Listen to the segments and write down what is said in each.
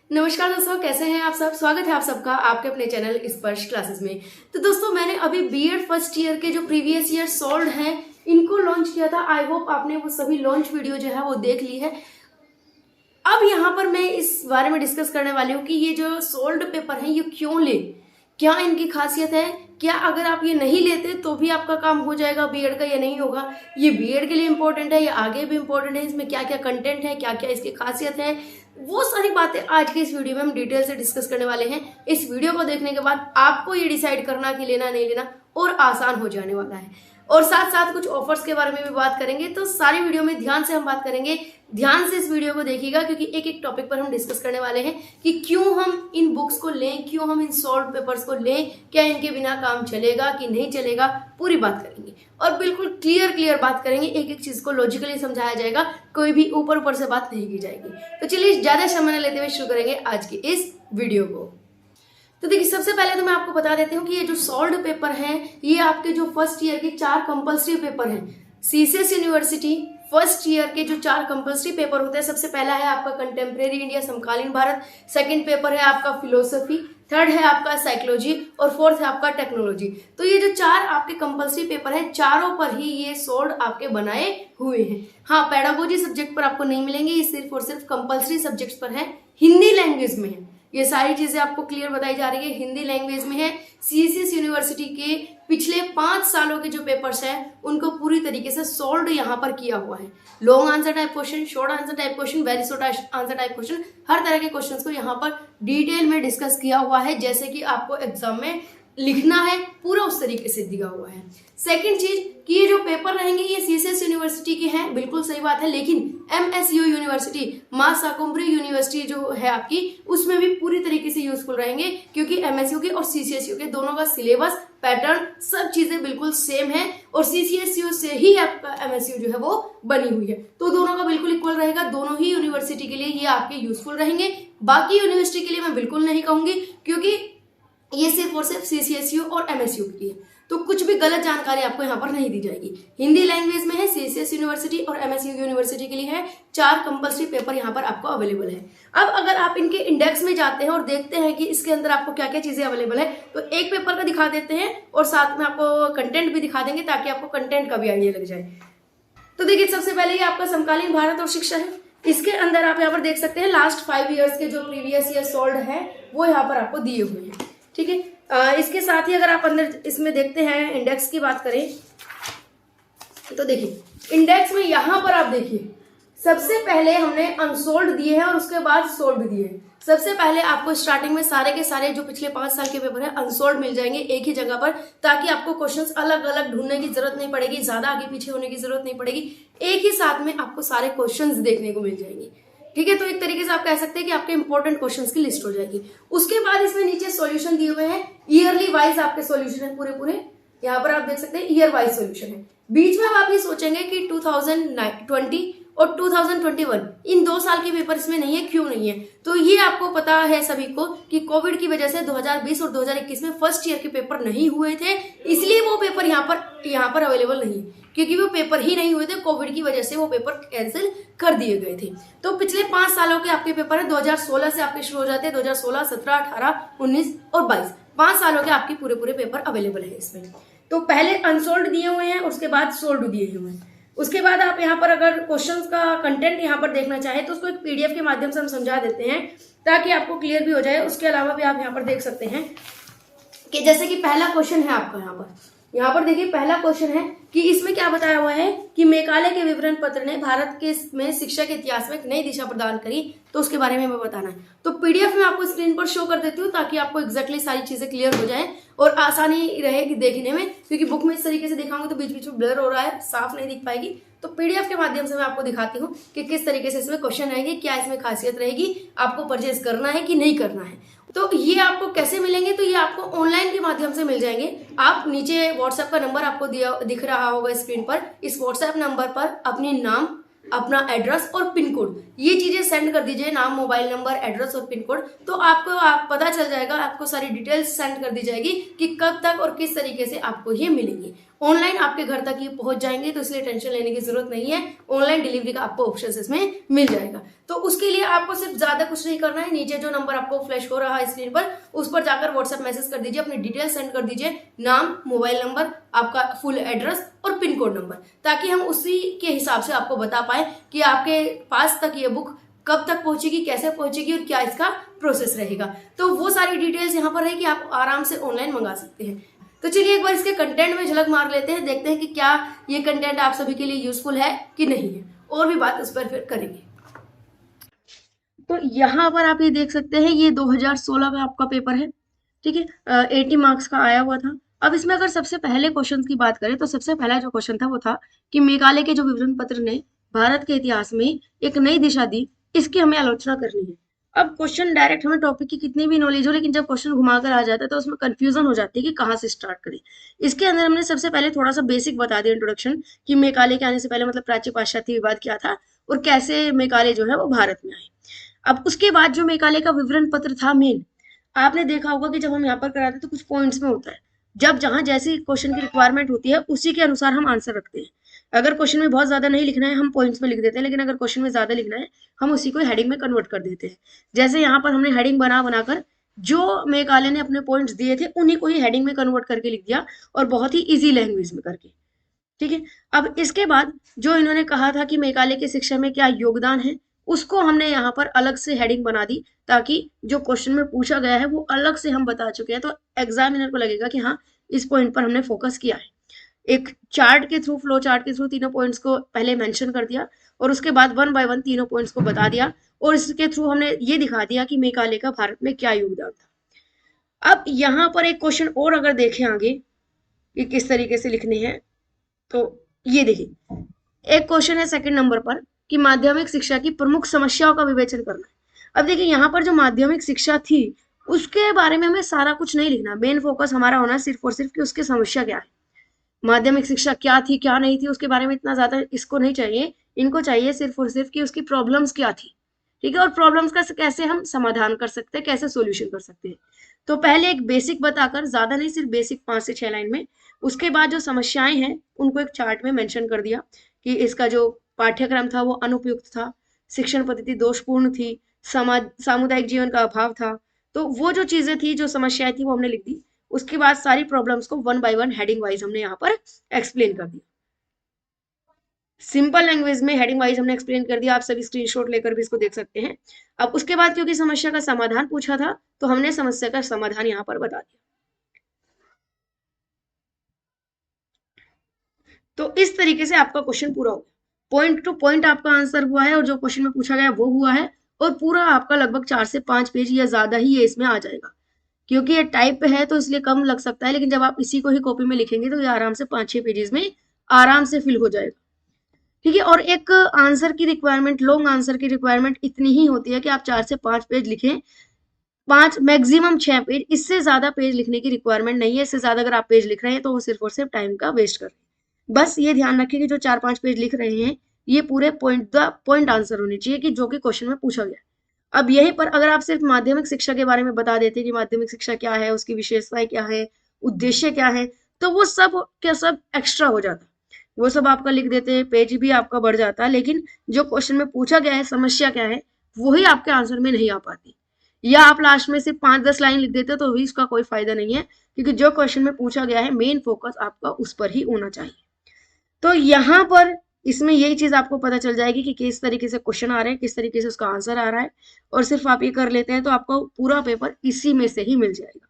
नमस्कार दोस्तों, कैसे हैं आप सब। स्वागत है आप सबका आपके अपने चैनल स्पर्श क्लासेस में। तो दोस्तों, मैंने अभी बीएड फर्स्ट ईयर के जो प्रीवियस ईयर सॉल्व हैं इनको लॉन्च किया था। आई होप आपने वो सभी लॉन्च वीडियो जो है वो देख ली है। अब यहाँ पर मैं इस बारे में डिस्कस करने वाली हूँ कि ये जो सोल्ड पेपर है ये क्यों ले, क्या इनकी खासियत है, क्या अगर आप ये नहीं लेते तो भी आपका काम हो जाएगा बीएड का या नहीं होगा, ये बीएड के लिए इंपॉर्टेंट है या आगे भी इंपॉर्टेंट है, इसमें क्या क्या कंटेंट है, क्या क्या इसकी खासियत है, वो सारी बातें आज के इस वीडियो में हम डिटेल से डिस्कस करने वाले हैं। इस वीडियो को देखने के बाद आपको ये डिसाइड करना कि लेना नहीं लेना और आसान हो जाने वाला है। और साथ साथ कुछ ऑफर्स के बारे में भी बात करेंगे। तो सारी वीडियो में ध्यान से हम बात करेंगे, ध्यान से इस वीडियो को देखिएगा क्योंकि एक एक टॉपिक पर हम डिस्कस करने वाले हैं कि क्यों हम इन बुक्स को लें, क्यों हम इन सॉल्व पेपर्स को लें, क्या इनके बिना काम चलेगा कि नहीं चलेगा, पूरी बात करेंगे और बिल्कुल क्लियर बात करेंगे। एक एक चीज को लॉजिकली समझाया जाएगा, कोई भी ऊपर ऊपर से बात नहीं की जाएगी। तो चलिए ज्यादा समय न लेते हुए शुरू करेंगे आज की इस वीडियो को। तो देखिए, सबसे पहले तो मैं आपको बता देती हूँ कि ये जो सॉल्व पेपर हैं ये आपके जो फर्स्ट ईयर के 4 कंपल्सरी पेपर हैं। सीसीएस यूनिवर्सिटी फर्स्ट ईयर के जो 4 कंपल्सरी पेपर होते हैं, सबसे पहला है आपका कंटेम्प्रेरी इंडिया समकालीन भारत, सेकंड पेपर है आपका फिलोसफी, थर्ड है आपका साइकोलॉजी और फोर्थ है आपका टेक्नोलॉजी। तो ये जो 4 आपके कंपल्सरी पेपर हैं, चारों पर ही ये सॉल्व आपके बनाए हुए हैं। हाँ, पेडागोजी सब्जेक्ट पर आपको नहीं मिलेंगे, ये सिर्फ और सिर्फ कंपल्सरी सब्जेक्ट्स पर है, हिंदी लैंग्वेज में है। ये सारी चीजें आपको क्लियर बताई जा रही है, हिंदी लैंग्वेज में है। सीसीएस यूनिवर्सिटी के पिछले 5 सालों के जो पेपर्स हैं उनको पूरी तरीके से सॉल्व यहाँ पर किया हुआ है। Long answer type question, short answer type question, very short answer type question, हर तरह के क्वेश्चंस को यहाँ पर डिटेल में डिस्कस किया हुआ है, जैसे कि आपको एग्जाम में लिखना है पूरा उस तरीके से दिया हुआ है। सेकंड चीज कि ये जो पेपर रहेंगे ये सीसीएस यूनिवर्सिटी के हैं, बिल्कुल सही बात है, लेकिन एमएसयू यूनिवर्सिटी, मां शाकुंभरी यूनिवर्सिटी जो है आपकी, उसमें भी पूरी तरीके से यूजफुल रहेंगे क्योंकि एमएसयू के और सीसीएसयू के दोनों का सिलेबस, पैटर्न, सब चीजें बिल्कुल सेम है और सीसीएसयू से ही आपका एमएसयू जो है वो बनी हुई है। तो दोनों का बिल्कुल इक्वल रहेगा, दोनों ही यूनिवर्सिटी के लिए ये आपके यूजफुल रहेंगे। बाकी यूनिवर्सिटी के लिए मैं बिल्कुल नहीं कहूंगी क्योंकि ये सिर्फ और सिर्फ सीसीएसयू और एमएसयू के लिए, तो कुछ भी गलत जानकारी आपको यहाँ पर नहीं दी जाएगी। हिंदी लैंग्वेज में है, सीसीएस यूनिवर्सिटी और एमएसयू यूनिवर्सिटी के लिए है। 4 कंपल्सरी पेपर यहाँ पर आपको अवेलेबल है। अब अगर आप इनके इंडेक्स में जाते हैं और देखते हैं कि इसके अंदर आपको क्या क्या चीजें अवेलेबल है, तो एक पेपर का दिखा देते हैं और साथ में आपको कंटेंट भी दिखा देंगे ताकि आपको कंटेंट का भी आइडिया लग जाए। तो देखिए, सबसे पहले ये आपका समकालीन भारत और शिक्षा है। इसके अंदर आप यहाँ पर देख सकते हैं लास्ट 5 ईयर्स के जो प्रीवियस ईयर सॉल्व है वो यहाँ पर आपको दिए हुए हैं। ठीक है, इसके साथ ही अगर आप अंदर इसमें देखते हैं इंडेक्स की बात करें तो देखिए इंडेक्स में यहां पर आप देखिए सबसे पहले हमने अनसोल्ड दिए हैं और उसके बाद सोल्ड दिए हैं। सबसे पहले आपको स्टार्टिंग में सारे के सारे जो पिछले 5 साल के पेपर हैं अनसोल्ड मिल जाएंगे एक ही जगह पर, ताकि आपको क्वेश्चंस अलग अलग ढूंढने की जरूरत नहीं पड़ेगी, ज्यादा आगे पीछे होने की जरूरत नहीं पड़ेगी, एक ही साथ में आपको सारे क्वेश्चंस देखने को मिल जाएंगे। ठीक है, तो एक तरीके से आप कह सकते हैं कि आपके इंपॉर्टेंट क्वेश्चंस की लिस्ट हो जाएगी। उसके बाद इसमें नीचे सॉल्यूशन दिए हुए हैं, ईयरली वाइज आपके सॉल्यूशन है पूरे यहाँ पर आप देख सकते हैं ईयर वाइज सॉल्यूशन है। बीच में आप ये सोचेंगे कि 2020 और 2021 इन 2 साल के पेपर इसमें नहीं है, क्यों नहीं है? तो ये आपको पता है सभी को कि कोविड की वजह से 2020 और 2021 में फर्स्ट ईयर के पेपर नहीं हुए थे, इसलिए वो पेपर यहाँ पर अवेलेबल नहीं है, क्योंकि वो पेपर ही नहीं हुए थे, कोविड की वजह से वो पेपर कैंसिल कर दिए गए थे। तो पिछले 5 सालों के आपके पेपर है, 2016 से आपके शुरू हो जाते हैं, 2016, 17, 18, 19 और 22, 5 सालों के आपके पूरे पेपर अवेलेबल है इसमें। तो पहले अनसोल्ड दिए हुए हैं, उसके बाद सोल्ड दिए हुए हैं। उसके बाद आप यहाँ पर अगर क्वेश्चंस का कंटेंट यहाँ पर देखना चाहें तो उसको एक पीडीएफ के माध्यम से हम समझा देते हैं ताकि आपको क्लियर भी हो जाए। उसके अलावा भी आप यहाँ पर देख सकते हैं कि जैसे कि पहला क्वेश्चन है आपका यहाँ पर देखिए पहला क्वेश्चन है कि इसमें क्या बताया हुआ है कि मेघालय के विवरण पत्र ने भारत के में शिक्षा के इतिहास में एक नई दिशा प्रदान करी, तो उसके बारे में हमें बताना है। तो पीडीएफ में आपको स्क्रीन पर शो कर देती हूँ ताकि आपको एग्जैक्टली सारी चीजें क्लियर हो जाए और आसानी रहेगी देखने में, क्योंकि बुक में इस तरीके से दिखाऊंगी तो बीच बीच में ब्लर हो रहा है, साफ नहीं दिख पाएगी। तो पीडीएफ के माध्यम से मैं आपको दिखाती हूँ कि किस तरीके से इसमें क्वेश्चन रहेंगे, क्या इसमें खासियत रहेगी, आपको परचेज करना है कि नहीं करना है। तो ये आपको कैसे मिलेंगे? तो ये आपको ऑनलाइन के माध्यम से मिल जाएंगे। आप नीचे व्हाट्सएप का नंबर आपको दिख रहा होगा स्क्रीन पर, इस व्हाट्सएप नंबर पर अपने नाम, अपना एड्रेस और पिन कोड, ये चीजें सेंड कर दीजिए, नाम, मोबाइल नंबर, एड्रेस और पिन कोड। तो आपको पता चल जाएगा, आपको सारी डिटेल्स सेंड कर दी जाएगी कि कब तक और किस तरीके से आपको ये मिलेंगे। ऑनलाइन आपके घर तक ये पहुंच जाएंगे, तो इसलिए टेंशन लेने की जरूरत नहीं है, ऑनलाइन डिलीवरी का आपको ऑप्शन इसमें मिल जाएगा। तो उसके लिए आपको सिर्फ ज्यादा कुछ नहीं करना है, नीचे जो नंबर आपको फ्लैश हो रहा है स्क्रीन पर उस पर जाकर व्हाट्सएप मैसेज कर दीजिए, अपनी डिटेल सेंड कर दीजिए, नाम, मोबाइल नंबर, आपका फुल एड्रेस और पिन कोड नंबर, ताकि हम उसी के हिसाब से आपको बता पाए कि आपके पास तक ये बुक कब तक पहुंचेगी, कैसे पहुंचेगी और क्या इसका प्रोसेस रहेगा। तो वो सारी डिटेल्स यहाँ पर है कि आप आराम से ऑनलाइन मंगा सकते हैं। तो चलिए एक बार इसके कंटेंट में झलक मार लेते हैं, देखते हैं कि क्या ये कंटेंट आप सभी के लिए यूजफुल है कि नहीं है, और भी बात उस पर फिर करेंगे। तो यहाँ पर आप ये देख सकते हैं, ये 2016 का आपका पेपर है, ठीक है, 80 मार्क्स का आया हुआ था। अब इसमें अगर सबसे पहले क्वेश्चन की बात करें तो सबसे पहला जो क्वेश्चन था वो था कि मेघालय के जो विवरण पत्र ने भारत के इतिहास में एक नई दिशा दी, इसकी हमें आलोचना करनी है। अब क्वेश्चन डायरेक्ट हमें टॉपिक की कितनी भी नॉलेज हो, लेकिन जब क्वेश्चन घुमाकर आ जाता है तो उसमें कंफ्यूजन हो जाती है कि कहाँ से स्टार्ट करें। इसके अंदर हमने सबसे पहले थोड़ा सा बेसिक बता दिया, इंट्रोडक्शन, कि मेघालय के आने से पहले मतलब प्राच्य पाश्चात्य विवाद क्या था और कैसे मेघालय जो है वो भारत में आए। अब उसके बाद जो मेघालय का विवरण पत्र था मेन, आपने देखा होगा कि जब हम यहाँ पर कराते हैं तो कुछ पॉइंट्स में होता है, जब जहां जैसी क्वेश्चन की रिक्वायरमेंट होती है उसी के अनुसार हम आंसर रखते हैं। अगर क्वेश्चन में बहुत ज्यादा नहीं लिखना है हम पॉइंट्स में लिख देते हैं, लेकिन अगर क्वेश्चन में ज्यादा लिखना है हम उसी को हेडिंग में कन्वर्ट कर देते हैं। जैसे यहाँ पर हमने हेडिंग बनाकर जो मेघालय ने अपने पॉइंट्स दिए थे उन्हीं को ही हेडिंग में कन्वर्ट करके लिख दिया, और बहुत ही ईजी लैंग्वेज में करके, ठीक है। अब इसके बाद जो इन्होंने कहा था कि मेघालय की शिक्षा में क्या योगदान है, उसको हमने यहाँ पर अलग से हेडिंग बना दी, ताकि जो क्वेश्चन में पूछा गया है वो अलग से हम बता चुके हैं, तो एग्जामिनर को लगेगा कि हाँ इस पॉइंट पर हमने फोकस किया है। एक चार्ट के थ्रू, फ्लो चार्ट के थ्रू तीनों पॉइंट्स को पहले मेंशन कर दिया, और उसके बाद वन बाय वन तीनों पॉइंट्स को बता दिया, और इसके थ्रू हमने ये दिखा दिया कि मेघालय का भारत में क्या योगदान था। अब यहाँ पर एक क्वेश्चन और अगर देखें आगे कि किस तरीके से लिखने हैं, तो ये देखिए एक क्वेश्चन है सेकंड नंबर पर कि माध्यमिक शिक्षा की प्रमुख समस्याओं का विवेचन करना है। अब देखिए यहाँ पर जो माध्यमिक शिक्षा थी उसके बारे में हमें सारा कुछ नहीं लिखना, मेन फोकस हमारा होना सिर्फ और सिर्फ कि उसकी समस्या क्या है, माध्यमिक शिक्षा क्या थी क्या नहीं थी उसके बारे में इतना ज्यादा इसको नहीं चाहिए, इनको चाहिए सिर्फ और सिर्फ कि उसकी प्रॉब्लम्स क्या थी, ठीक है, और प्रॉब्लम्स का कैसे हम समाधान कर सकते हैं, कैसे सोल्यूशन कर सकते हैं। तो पहले एक बेसिक बताकर, ज्यादा नहीं, सिर्फ बेसिक 5 से 6 लाइन में, उसके बाद जो समस्याएं हैं उनको एक चार्ट में मेंशन कर दिया कि इसका जो पाठ्यक्रम था वो अनुपयुक्त था, शिक्षण पद्धति दोषपूर्ण थी, समाज सामुदायिक जीवन का अभाव था। तो वो जो चीजें थी, जो समस्याएं थी वो हमने लिख दी। उसके बाद सारी प्रॉब्लम्स को one by one heading wise हमने यहाँ पर एक्सप्लेन कर दिया, सिंपल लैंग्वेज में हेडिंग वाइज हमने एक्सप्लेन कर दिया। आप सभी स्क्रीनशॉट लेकर भी इसको देख सकते हैं। अब उसके बाद क्योंकि समस्या का समाधान पूछा था तो हमने समस्या का समाधान यहाँ पर बता दिया। तो इस तरीके से आपका क्वेश्चन पूरा हो गया, पॉइंट टू पॉइंट आपका आंसर हुआ है, और जो क्वेश्चन में पूछा गया वो हुआ है, और पूरा आपका लगभग 4 से 5 पेज या ज्यादा ही ये इसमें आ जाएगा। क्योंकि ये टाइप पे है तो इसलिए कम लग सकता है, लेकिन जब आप इसी को ही कॉपी में लिखेंगे तो ये आराम से 5-6 पेजेस में आराम से फिल हो जाएगा, ठीक है। और एक आंसर की रिक्वायरमेंट, लॉन्ग आंसर की रिक्वायरमेंट इतनी ही होती है कि आप 4 से 5 पेज लिखें, 5 मैक्सिमम 6 पेज, इससे ज्यादा पेज लिखने की रिक्वायरमेंट नहीं है। इससे ज्यादा अगर आप पेज लिख रहे हैं तो वो सिर्फ और सिर्फ टाइम का वेस्ट कर रहे हैं। बस ये ध्यान रखें कि जो 4-5 पेज लिख रहे हैं ये पूरे पॉइंट आंसर होने चाहिए कि जो कि क्वेश्चन में पूछा गया। अब यहीं पर अगर आप सिर्फ माध्यमिक शिक्षा के बारे में बता देते कि माध्यमिक शिक्षा क्या है, उसकी विशेषताएं क्या है, उद्देश्य क्या है, तो वो सब क्या सब एक्स्ट्रा हो जाता, वो सब आपका लिख देते, पेज भी आपका बढ़ जाता, लेकिन जो क्वेश्चन में पूछा गया है, समस्या क्या है, वही आपके आंसर में नहीं आ पाती। या आप लास्ट में सिर्फ 5-10 लाइन लिख देते तो भी इसका कोई फायदा नहीं है, क्योंकि जो क्वेश्चन में पूछा गया है मेन फोकस आपका उस पर ही होना चाहिए। तो यहाँ पर इसमें यही चीज आपको पता चल जाएगी कि किस तरीके से क्वेश्चन आ रहे हैं, किस तरीके से उसका आंसर आ रहा है, और सिर्फ आप ये कर लेते हैं तो आपको पूरा पेपर इसी में से ही मिल जाएगा।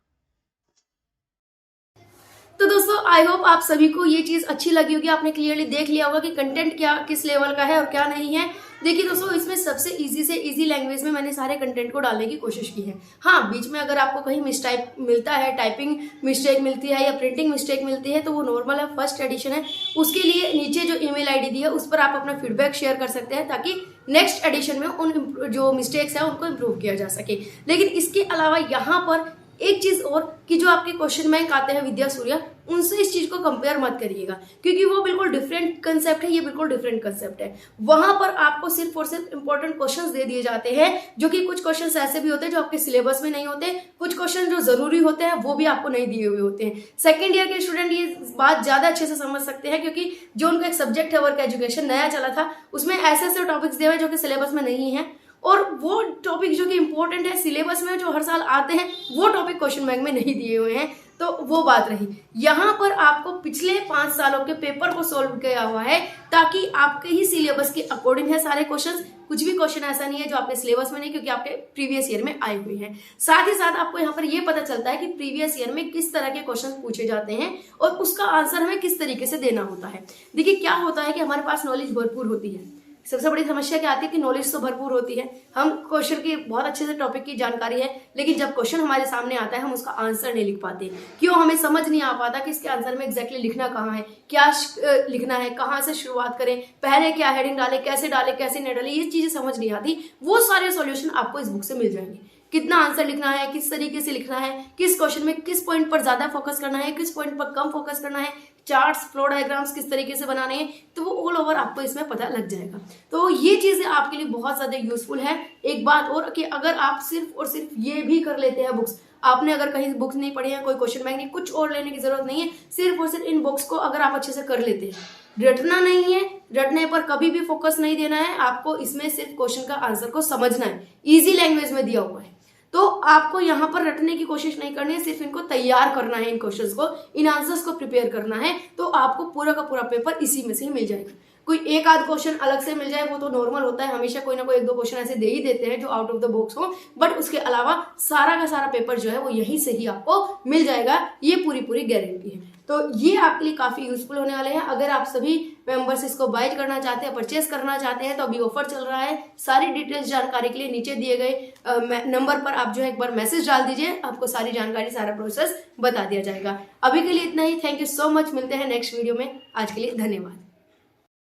तो दोस्तों आई होप आप सभी को ये चीज अच्छी लगी होगी, आपने क्लियरली देख लिया होगा कि कंटेंट क्या किस लेवल का है और क्या नहीं है। देखिए दोस्तों, इसमें सबसे इजी से इजी लैंग्वेज में मैंने सारे कंटेंट को डालने की कोशिश की है। हाँ, बीच में अगर आपको कहीं मिसटाइप मिलता है, टाइपिंग मिस्टेक मिलती है या प्रिंटिंग मिस्टेक मिलती है तो वो नॉर्मल है, फर्स्ट एडिशन है। उसके लिए नीचे जो ईमेल आईडी दी है उस पर आप अपना फीडबैक शेयर कर सकते हैं, ताकि नेक्स्ट एडिशन में उन जो मिस्टेक्स है उनको इम्प्रूव किया जा सके। लेकिन इसके अलावा यहाँ पर एक चीज और कि जो आपके क्वेश्चन बैंक आते हैं विद्या सूर्या, उनसे इस चीज को कंपेयर मत करिएगा, क्योंकि वो बिल्कुल डिफरेंट कंसेप्ट है, ये बिल्कुल डिफरेंट कंसेप्ट है। वहां पर आपको सिर्फ और सिर्फ इंपॉर्टेंट क्वेश्चंस दे दिए जाते हैं, जो कि कुछ क्वेश्चंस ऐसे भी होते हैं जो आपके सिलेबस में नहीं होते, कुछ क्वेश्चन जो जरूरी होते हैं वो भी आपको नहीं दिए हुए होते हैं। सेकेंड ईयर के स्टूडेंट ये बात ज्यादा अच्छे से समझ सकते हैं, क्योंकि जो उनका एक सब्जेक्ट है वर्क एजुकेशन नया चला था, उसमें ऐसे ऐसे टॉपिक्स दिए हुए जो कि सिलेबस में नहीं है, और वो टॉपिक जो कि इंपॉर्टेंट है सिलेबस में, जो हर साल आते हैं, वो टॉपिक क्वेश्चन बैंक में नहीं दिए हुए हैं। तो वो बात रही। यहाँ पर आपको पिछले 5 सालों के पेपर को सोल्व किया हुआ है ताकि आपके ही सिलेबस के अकॉर्डिंग है सारे क्वेश्चंस। कुछ भी क्वेश्चन ऐसा नहीं है जो आपके सिलेबस में नहीं, क्योंकि आपके प्रीवियस ईयर में आए हुए हैं। साथ ही साथ आपको यहाँ पर ये पता चलता है कि प्रीवियस ईयर में किस तरह के क्वेश्चन पूछे जाते हैं और उसका आंसर हमें किस तरीके से देना होता है। देखिए क्या होता है कि हमारे पास नॉलेज भरपूर होती है। सबसे बड़ी समस्या क्या आती है कि नॉलेज तो भरपूर होती है, हम क्वेश्चन की बहुत अच्छे से टॉपिक की जानकारी है, लेकिन जब क्वेश्चन हमारे सामने आता है हम उसका आंसर नहीं लिख पाते। क्यों? हमें समझ नहीं आ पाता कि इसके आंसर में एग्जैक्टली लिखना कहाँ है, क्या लिखना है, कहाँ से शुरुआत करें, पहले क्या हेडिंग डाले, कैसे नहीं डाले, ये चीजें समझ नहीं आती। वो सारे सॉल्यूशन आपको इस बुक से मिल जाएंगे। कितना आंसर लिखना है, किस तरीके से लिखना है, किस क्वेश्चन में किस पॉइंट पर ज्यादा फोकस करना है, किस पॉइंट पर कम फोकस करना है, चार्ट्स, फ्लो डायग्राम्स किस तरीके से बनाने हैं, तो वो ऑल ओवर आपको इसमें पता लग जाएगा। तो ये चीजें आपके लिए बहुत ज्यादा यूजफुल है। एक बात और कि अगर आप सिर्फ और सिर्फ ये भी कर लेते हैं बुक्स, आपने अगर कहीं बुक्स नहीं पढ़ी है, कोई क्वेश्चन बैंक नहीं, कुछ और लेने की जरूरत नहीं है, सिर्फ और सिर्फ इन बुक्स को अगर आप अच्छे से कर लेते हैं, रटना नहीं है, रटने पर कभी भी फोकस नहीं देना है, आपको इसमें सिर्फ क्वेश्चन का आंसर को समझना है, इजी लैंग्वेज में दिया हुआ है। तो आपको यहाँ पर रटने की कोशिश नहीं करनी है, सिर्फ इनको तैयार करना है, इन क्वेश्चंस को, इन आंसर्स को प्रिपेयर करना है, तो आपको पूरा का पूरा पेपर इसी में से ही मिल जाएगा। कोई एक आध क्वेश्चन अलग से मिल जाए वो तो नॉर्मल होता है, हमेशा कोई ना कोई 1-2 क्वेश्चन ऐसे दे ही देते हैं जो आउट ऑफ द बॉक्स हो, बट उसके अलावा सारा का सारा पेपर जो है वो यहीं से ही आपको मिल जाएगा, ये पूरी गारंटी है। तो ये आपके लिए काफी यूजफुल होने वाले हैं। अगर आप सभी मेंबर्स इसको बाय करना चाहते हैं, परचेस करना चाहते हैं, तो अभी ऑफर चल रहा है। सारी डिटेल्स जानकारी के लिए नीचे दिए गए नंबर पर आप जो है एक बार मैसेज डाल दीजिए, आपको सारी जानकारी, सारा प्रोसेस बता दिया जाएगा। अभी के लिए इतना ही। थैंक यू सो मच, मिलते हैं नेक्स्ट वीडियो में। आज के लिए धन्यवाद।